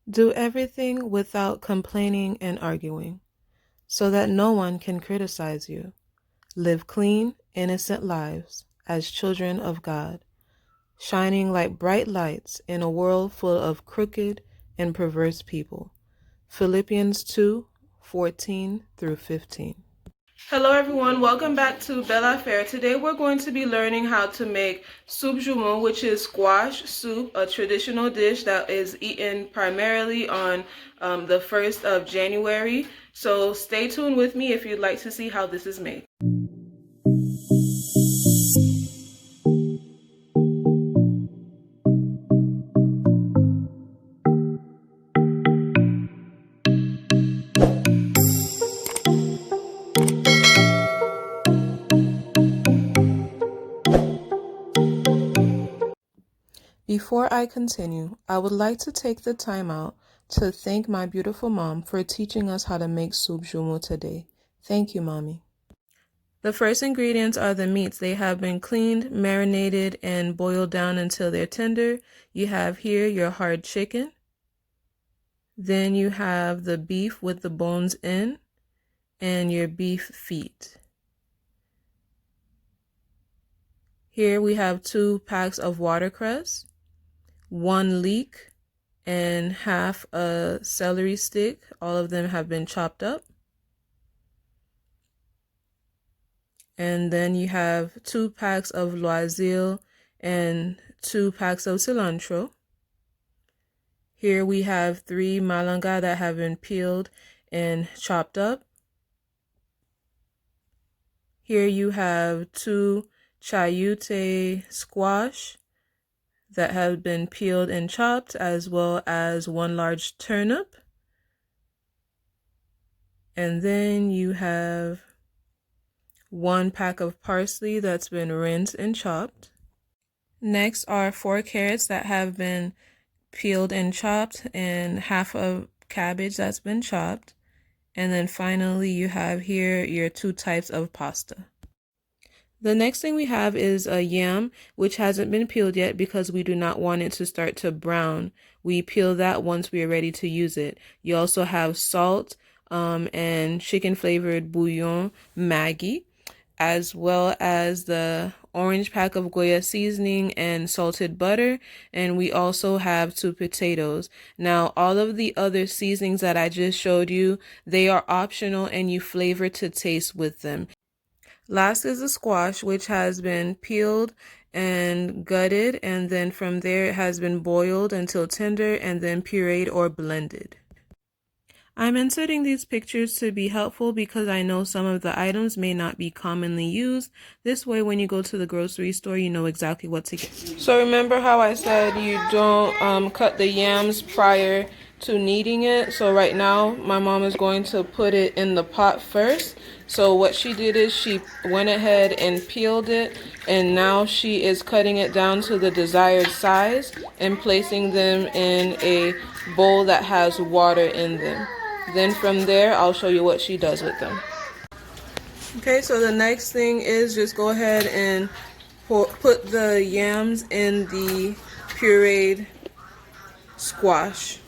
Do everything without complaining and arguing, so that no one can criticize you. Live clean, innocent lives as children of God, shining like bright lights in a world full of crooked and perverse people. Philippians 2:14 through 15. Hello everyone, welcome back to Bel Affaire. Today we're going to be learning how to make soup Joumou, which is squash soup, a traditional dish that is eaten primarily on the 1st of January. So stay tuned with me if you'd like to see how this is made. Before I continue, I would like to take the time out to thank my beautiful mom for teaching us how to make soup Joumou today. Thank you, Mommy. The first ingredients are the meats. They have been cleaned, marinated, and boiled down until they're tender. You have here your hard chicken. Then you have the beef with the bones in, and your beef feet. Here we have 2 packs of watercress, 1 leek, and half a celery stick. All of them have been chopped up. And then you have 2 packs of loisel and 2 packs of cilantro. Here we have 3 malanga that have been peeled and chopped up. Here you have 2 chayote squash that have been peeled and chopped, as well as 1 large turnip. And then you have 1 pack of parsley that's been rinsed and chopped. Next are 4 carrots that have been peeled and chopped, and half of cabbage that's been chopped. And then finally you have here your 2 types of pasta. The next thing we have is a yam, which hasn't been peeled yet because we do not want it to start to brown. We peel that once we are ready to use it. You also have salt and chicken flavored bouillon Maggi, as well as the orange pack of Goya Seasoning and salted butter. And we also have 2 potatoes. Now, all of the other seasonings that I just showed you, they are optional and you flavor to taste with them. Last is the squash, which has been peeled and gutted, and then from there it has been boiled until tender and then pureed or blended. I'm inserting these pictures to be helpful because I know some of the items may not be commonly used. This way, when you go to the grocery store, you know exactly what to get. So remember how I said you don't cut the yams prior to kneading it? So right now, my mom is going to put it in the pot first. So what she did is she went ahead and peeled it, and now she is cutting it down to the desired size and placing them in a bowl that has water in them. Then from there, I'll show you what she does with them. Okay, so the next thing is just go ahead and put the yams in the pureed squash.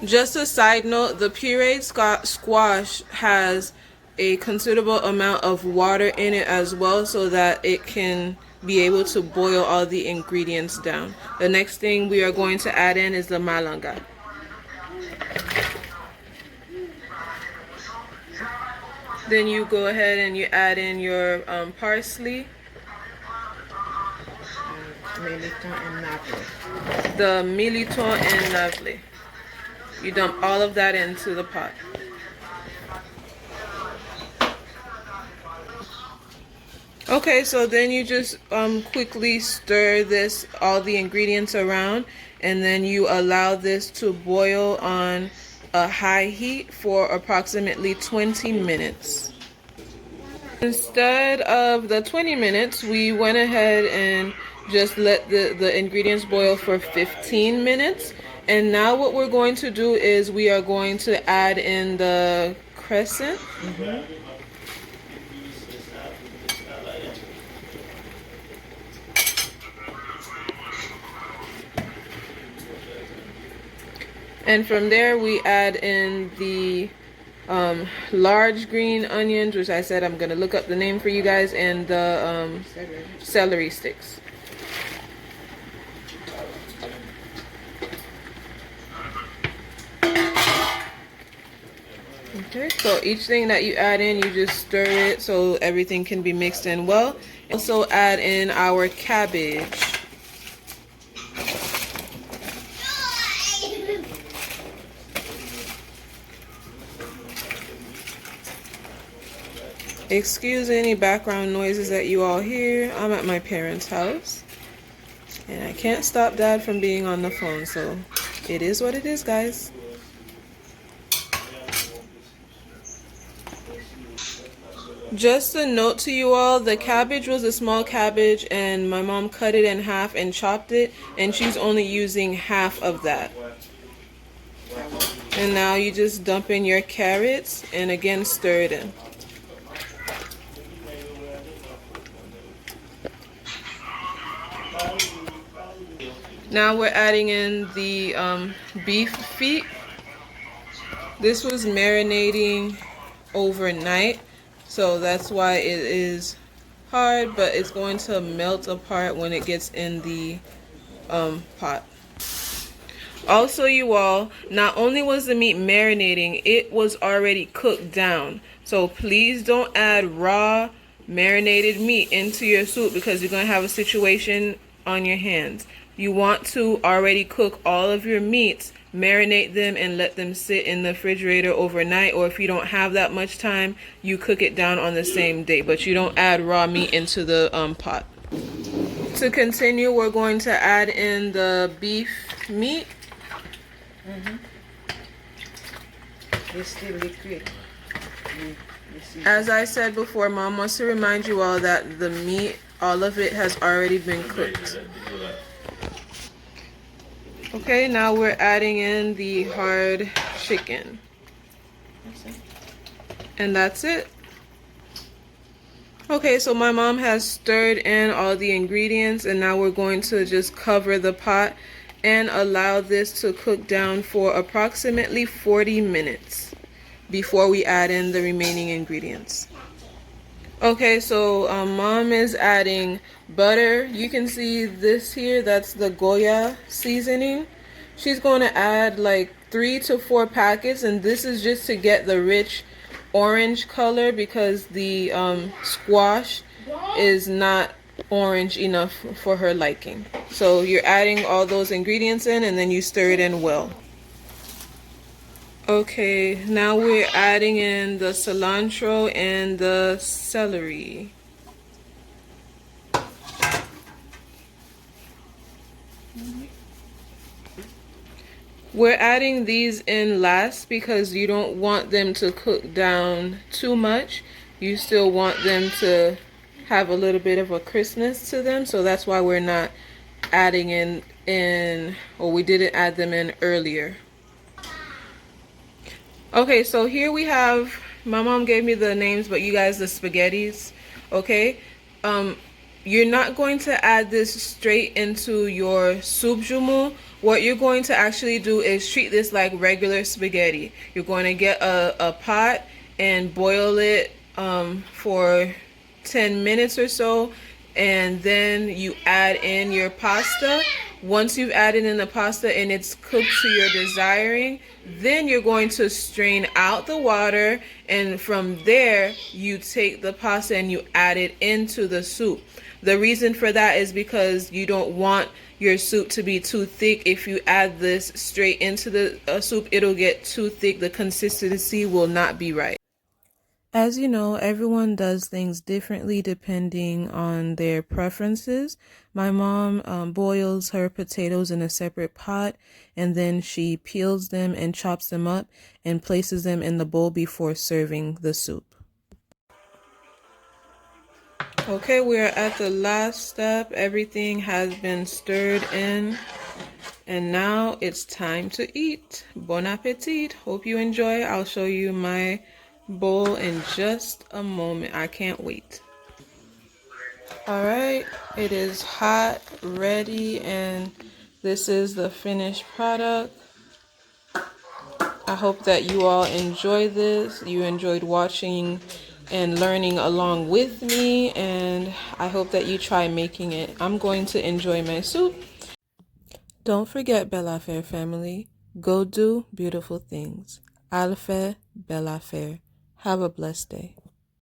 Just a side note, the pureed squash has a considerable amount of water in it as well, so that it can be able to boil all the ingredients down. The next thing we are going to add in is the malanga. Then you go ahead and you add in your parsley. The militon and navle. You dump all of that into the pot. Okay, so then you just quickly stir all the ingredients around, and then you allow this to boil on a high heat for approximately 20 minutes. Instead of the 20 minutes, we went ahead and just let the ingredients boil for 15 minutes. And now what we're going to do is we are going to add in the crescent. And from there we add in the large green onions, which I said I'm gonna look up the name for you guys, and the celery sticks. Okay, so each thing that you add in, you just stir it so everything can be mixed in well. Also add in our cabbage. Excuse any background noises that you all hear. I'm at my parents' house and I can't stop Dad from being on the phone, so it is what it is, guys. Just a note to you all, the cabbage was a small cabbage and my mom cut it in half and chopped it, and she's only using half of that. And now you just dump in your carrots and again stir it in. Now we're adding in the beef feet. This was marinating overnight, so that's why it is hard, but it's going to melt apart when it gets in the pot. Also, you all, not only was the meat marinating, it was already cooked down. So please don't add raw marinated meat into your soup because you're going to have a situation on your hands. You want to already cook all of your meats, marinate them and let them sit in the refrigerator overnight, or if you don't have that much time, you cook it down on the same day, but you don't add raw meat into the pot. To continue, we're going to add in the beef meat. It's still liquid. As I said before, Mom wants to remind you all that the meat, all of it has already been cooked. Okay, now we're adding in the hard chicken. And that's it. Okay, so my mom has stirred in all the ingredients, and now we're going to just cover the pot and allow this to cook down for approximately 40 minutes before we add in the remaining ingredients. Okay, so Mom is adding butter. You can see this here, that's the Goya Seasoning. She's going to add like 3 to 4 packets, and this is just to get the rich orange color because the squash is not orange enough for her liking. So you're adding all those ingredients in and then you stir it in well. Okay, now we're adding in the cilantro and the celery. We're adding these in last because you don't want them to cook down too much. You still want them to have a little bit of a crispness to them, so that's why we're not adding or we didn't add them in earlier. Okay, so here we have, my mom gave me the names, but you guys, the spaghettis. Okay, you're not going to add this straight into your soup Joumou. What you're going to actually do is treat this like regular spaghetti. You're going to get a pot and boil it for 10 minutes or so, and then you add in your pasta. Once you've added in the pasta and it's cooked to your desiring, then you're going to strain out the water, and from there you take the pasta and you add it into the soup. The reason for that is because you don't want your soup to be too thick. If you add this straight into the soup, it'll get too thick. The consistency will not be right. As you know, everyone does things differently depending on their preferences. My mom boils her potatoes in a separate pot, and then she peels them and chops them up and places them in the bowl before serving the soup. Okay, we're at the last step. Everything has been stirred in, and now it's time to eat. Bon appetit. Hope you enjoy. I'll show you my bowl in just a moment. I can't wait. Alright, it is hot, ready, and this is the finished product. I hope that you all enjoy this. You enjoyed watching and learning along with me, and I hope that you try making it. I'm going to enjoy my soup. Don't forget, Bel Affaire family, go do beautiful things. Alfe Bel Affaire. Have a blessed day.